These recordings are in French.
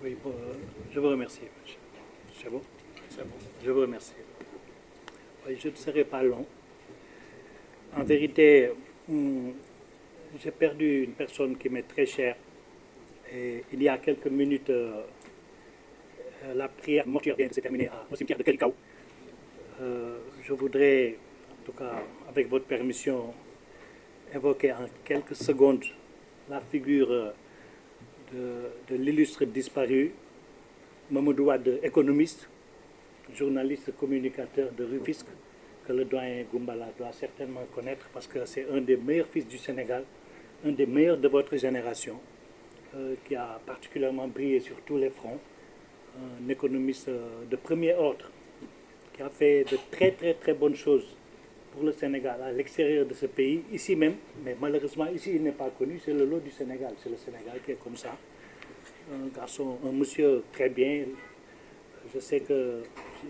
Oui, bon, je vous remercie. C'est bon? C'est bon. Je vous remercie. Oui, je ne serai pas long. En vérité, j'ai perdu une personne qui m'est très chère. Et il y a quelques minutes, la prière mortuaire vient de se terminer au cimetière de Kelikao. Je voudrais, en tout cas, avec votre permission, évoquer en quelques secondes la figure de l'illustre disparu, Mamadou Wade, économiste, journaliste communicateur de Rufisque, que le doyen Goumbala doit certainement connaître parce que c'est un des meilleurs fils du Sénégal, un des meilleurs de votre génération, qui a particulièrement brillé sur tous les fronts, un économiste de premier ordre, qui a fait de très très très bonnes choses pour le Sénégal à l'extérieur de ce pays, ici même, mais malheureusement ici il n'est pas connu, c'est le lot du Sénégal, c'est le Sénégal qui est comme ça. Un garçon, un monsieur très bien. Je sais que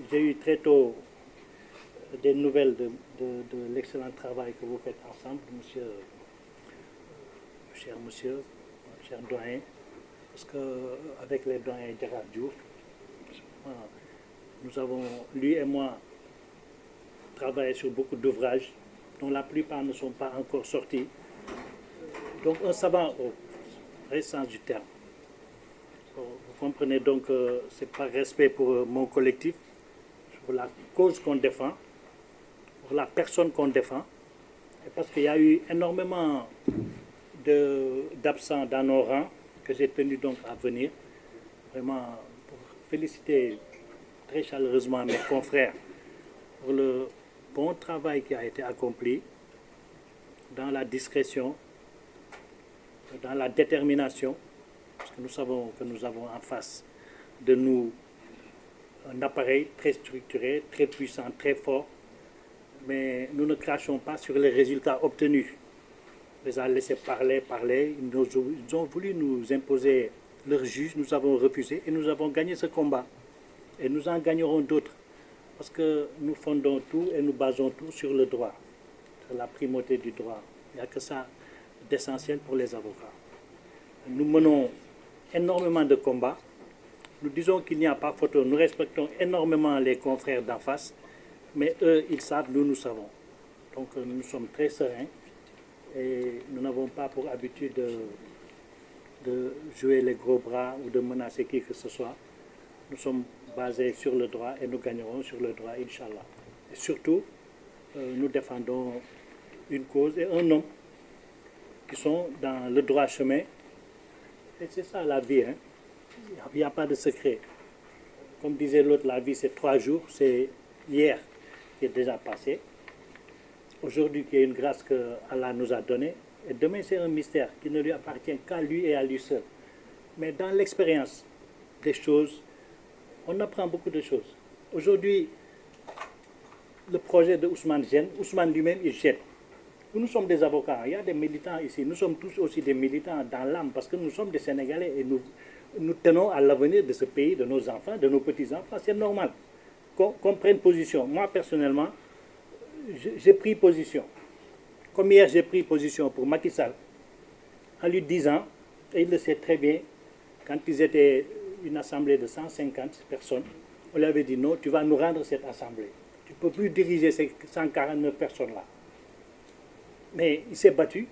j'ai eu très tôt des nouvelles de l'excellent travail que vous faites ensemble, monsieur, cher monsieur, cher doyen, parce qu'avec les doyens Gérard Diouf, nous avons, lui et moi, travaillé sur beaucoup d'ouvrages dont la plupart ne sont pas encore sortis. Donc un savant au vrai sens du terme. Vous comprenez donc que c'est par respect pour mon collectif, pour la cause qu'on défend, pour la personne qu'on défend, et parce qu'il y a eu énormément d'absents dans nos rangs que j'ai tenu donc à venir, vraiment pour féliciter très chaleureusement mes confrères pour le bon travail qui a été accompli dans la discrétion, dans la détermination, parce que nous savons que nous avons en face de nous un appareil très structuré, très puissant, très fort, mais nous ne crachons pas sur les résultats obtenus. On les a laissés parler. Ils ont voulu nous imposer leur juge, nous avons refusé et nous avons gagné ce combat. Et nous en gagnerons d'autres, parce que nous fondons tout et nous basons tout sur le droit, sur la primauté du droit. Il n'y a que ça d'essentiel pour les avocats. Nous menons énormément de combats. Nous disons qu'il n'y a pas photo. Nous respectons énormément les confrères d'en face, mais eux, ils savent, nous savons. Donc nous sommes très sereins et nous n'avons pas pour habitude de jouer les gros bras ou de menacer qui que ce soit. Nous sommes basés sur le droit et nous gagnerons sur le droit, Inch'Allah. Et surtout, nous défendons une cause et un homme qui sont dans le droit chemin. Et c'est ça la vie, hein. Il n'y a pas de secret. Comme disait l'autre, la vie c'est 3 jours, c'est hier qui est déjà passé, aujourd'hui qui est une grâce que Allah nous a donnée, et demain c'est un mystère qui ne lui appartient qu'à lui et à lui seul. Mais dans l'expérience des choses, on apprend beaucoup de choses. Aujourd'hui, le projet de Ousmane gêne, Ousmane lui-même il gêne. Nous sommes des avocats, il y a des militants ici, nous sommes tous aussi des militants dans l'âme parce que nous sommes des Sénégalais et nous tenons à l'avenir de ce pays, de nos enfants, de nos petits-enfants. C'est normal qu'on prenne position. Moi, personnellement, j'ai pris position. Comme hier, j'ai pris position pour Macky Sall en lui disant, et il le sait très bien, quand ils étaient une assemblée de 150 personnes, on lui avait dit non, tu vas nous rendre cette assemblée. Tu ne peux plus diriger ces 149 personnes-là. Mais il s'est battu,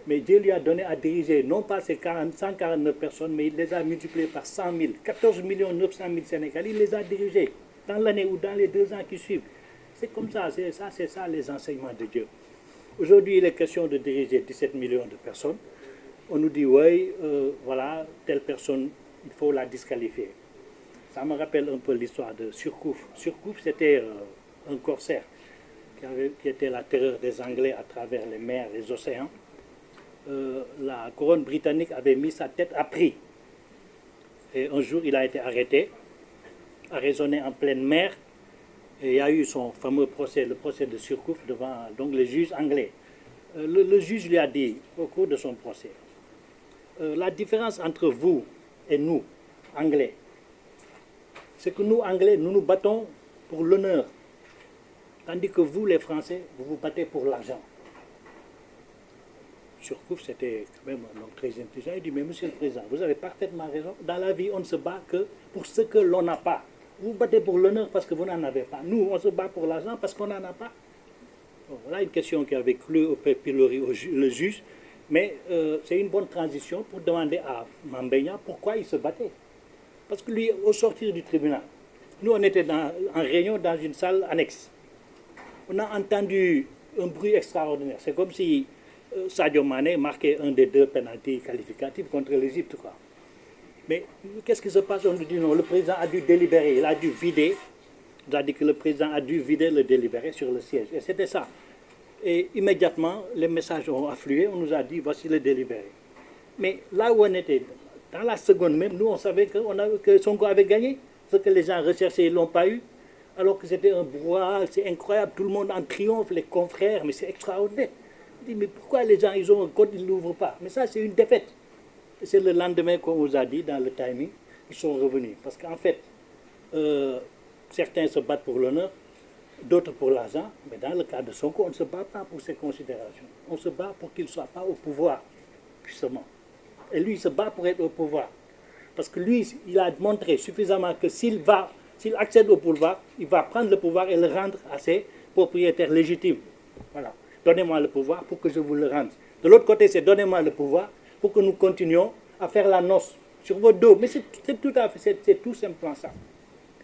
mais Dieu lui a donné à diriger non pas ces 149 personnes, mais il les a multipliées par 100 000, 14 900 000 Sénégalais, il les a dirigés dans l'année ou dans les 2 ans qui suivent. C'est comme ça, c'est ça les enseignements de Dieu. Aujourd'hui, il est question de diriger 17 millions de personnes. On nous dit, oui, voilà, telle personne, il faut la disqualifier. Ça me rappelle un peu l'histoire de Surcouf. Surcouf, c'était un corsaire qui était la terreur des Anglais à travers les mers, les océans. La couronne britannique avait mis sa tête à prix. Et un jour, il a été arrêté, arraisonné en pleine mer. Et il y a eu son fameux procès, le procès de Surcouf, devant donc, le juge anglais. Le juge lui a dit, au cours de son procès, la différence entre vous et nous, Anglais, c'est que nous, Anglais, nous nous battons pour l'honneur, tandis que vous, les Français, vous vous battez pour l'argent. Surcouf, c'était quand même un homme très intelligent. Il dit, mais monsieur le président, vous avez parfaitement raison. Dans la vie, on ne se bat que pour ce que l'on n'a pas. Vous battez pour l'honneur parce que vous n'en avez pas. Nous, on se bat pour l'argent parce qu'on n'en a pas. Bon, voilà une question qui avait cloué au pilori le juge. Mais c'est une bonne transition pour demander à Mambéignan pourquoi il se battait. Parce que lui, au sortir du tribunal, nous, on était en réunion dans une salle annexe. On a entendu un bruit extraordinaire. C'est comme si Sadio Mané marquait un des 2 pénaltys qualificatifs contre l'Égypte, quoi. Mais qu'est-ce qui se passe? On nous dit non, le président a dû délibérer, il a dû vider. On a dit que le président a dû vider le délibéré sur le siège. Et c'était ça. Et immédiatement, les messages ont afflué, on nous a dit voici le délibéré. Mais là où on était, dans la seconde même, nous on savait que Sonko avait gagné. Ce que les gens recherchaient, ils ne l'ont pas eu. Alors que c'était un brouhaha, c'est incroyable, tout le monde en triomphe, les confrères, mais c'est extraordinaire. On dit mais pourquoi les gens, ils ont un code, ils ne l'ouvrent pas? Mais ça, c'est une défaite. Et c'est le lendemain qu'on vous a dit, dans le timing, ils sont revenus. Parce qu'en fait, certains se battent pour l'honneur, d'autres pour l'argent, mais dans le cas de Sonko, on ne se bat pas pour ces considérations. On se bat pour qu'il ne soit pas au pouvoir, justement. Et lui, il se bat pour être au pouvoir. Parce que lui, il a montré suffisamment que s'il accède au pouvoir, il va prendre le pouvoir et le rendre à ses propriétaires légitimes. Voilà. Donnez-moi le pouvoir pour que je vous le rende. De l'autre côté, c'est donnez-moi le pouvoir pour que nous continuions à faire la noce sur vos dos. Mais c'est tout simplement ça.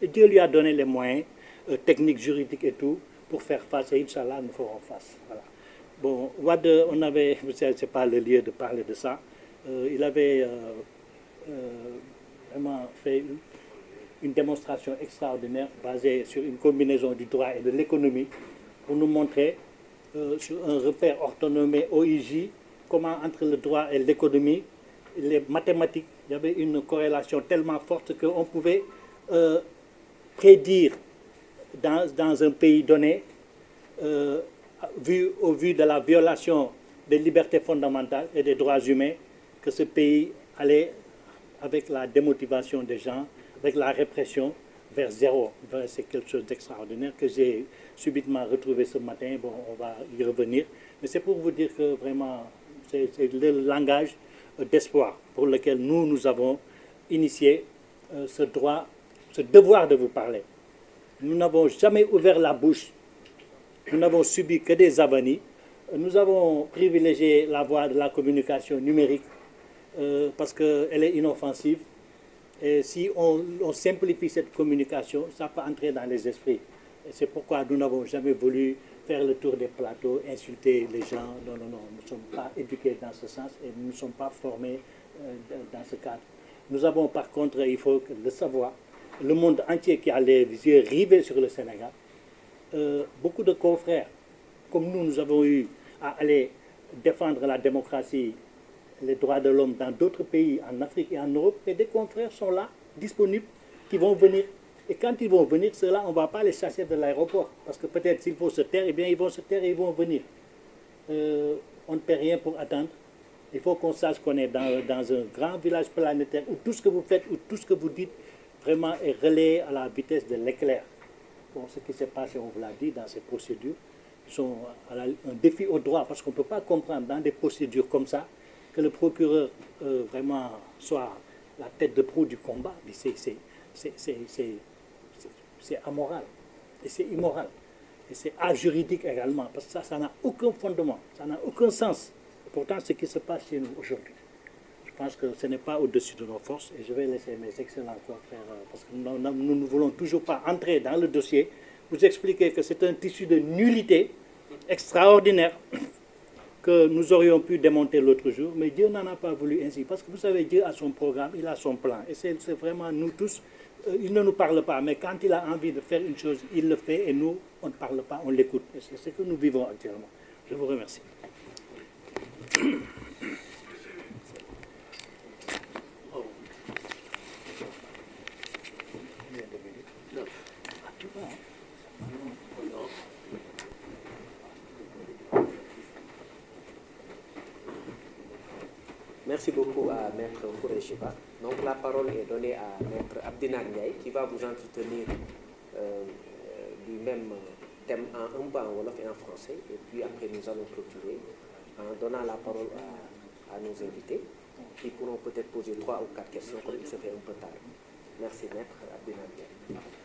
Et Dieu lui a donné les moyens techniques, juridiques et tout pour faire face. Et Inch'Allah, nous ferons face. Voilà. Bon, Wade, on avait, c'est pas le lieu de parler de ça, il avait vraiment fait une démonstration extraordinaire basée sur une combinaison du droit et de l'économie pour nous montrer sur un repère orthonomé OIJ comment entre le droit et l'économie, les mathématiques, il y avait une corrélation tellement forte qu'on pouvait prédire dans un pays donné, au vu de la violation des libertés fondamentales et des droits humains, que ce pays allait, avec la démotivation des gens, avec la répression, vers zéro. C'est quelque chose d'extraordinaire que j'ai subitement retrouvé ce matin. Bon, on va y revenir. Mais c'est pour vous dire que vraiment, c'est le langage d'espoir pour lequel nous avons initié ce droit, ce devoir de vous parler. Nous n'avons jamais ouvert la bouche. Nous n'avons subi que des avanies. Nous avons privilégié la voie de la communication numérique parce qu'elle est inoffensive. Et si on simplifie cette communication, ça peut entrer dans les esprits. Et c'est pourquoi nous n'avons jamais voulu faire le tour des plateaux, insulter les gens. Non, non, non, nous ne sommes pas éduqués dans ce sens et nous ne sommes pas formés dans ce cadre. Nous avons par contre, il faut le savoir, le monde entier qui a les yeux rivés sur le Sénégal, beaucoup de confrères, comme nous avons eu à aller défendre la démocratie, les droits de l'homme dans d'autres pays, en Afrique et en Europe, et des confrères sont là, disponibles, qui vont venir. Et quand ils vont venir, ceux-là, on ne va pas les chasser de l'aéroport, parce que peut-être s'il faut se taire, eh bien ils vont se taire et ils vont venir. On ne paie rien pour attendre. Il faut qu'on sache qu'on est dans un grand village planétaire où tout ce que vous faites, où tout ce que vous dites, vraiment est relayé à la vitesse de l'éclair. Bon, ce qui s'est passé, on vous l'a dit, dans ces procédures, sont un défi au droit, parce qu'on ne peut pas comprendre dans des procédures comme ça que le procureur vraiment soit la tête de proue du combat. C'est amoral, et c'est immoral, et c'est ajuridique également, parce que ça n'a aucun fondement, ça n'a aucun sens. Et pourtant, ce qui se passe chez nous aujourd'hui, je pense que ce n'est pas au-dessus de nos forces, et je vais laisser mes excellents confrères, parce que nous ne voulons toujours pas entrer dans le dossier, vous expliquer que c'est un tissu de nullité extraordinaire que nous aurions pu démonter l'autre jour, mais Dieu n'en a pas voulu ainsi, parce que vous savez, Dieu a son programme, il a son plan, et c'est vraiment nous tous, il ne nous parle pas, mais quand il a envie de faire une chose, il le fait, et nous, on ne parle pas, on l'écoute, et c'est ce que nous vivons actuellement. Je vous remercie. Merci beaucoup à Maître Khoureyshiba. Donc la parole est donnée à Maître Abdinan Ndiaye qui va vous entretenir du même thème un peu en wolof et en français. Et puis après nous allons clôturer en donnant la parole à nos invités, qui pourront peut-être poser 3 ou 4 questions, comme il se fait un peu tard. Merci, Maître Abdinagne Ndiaye.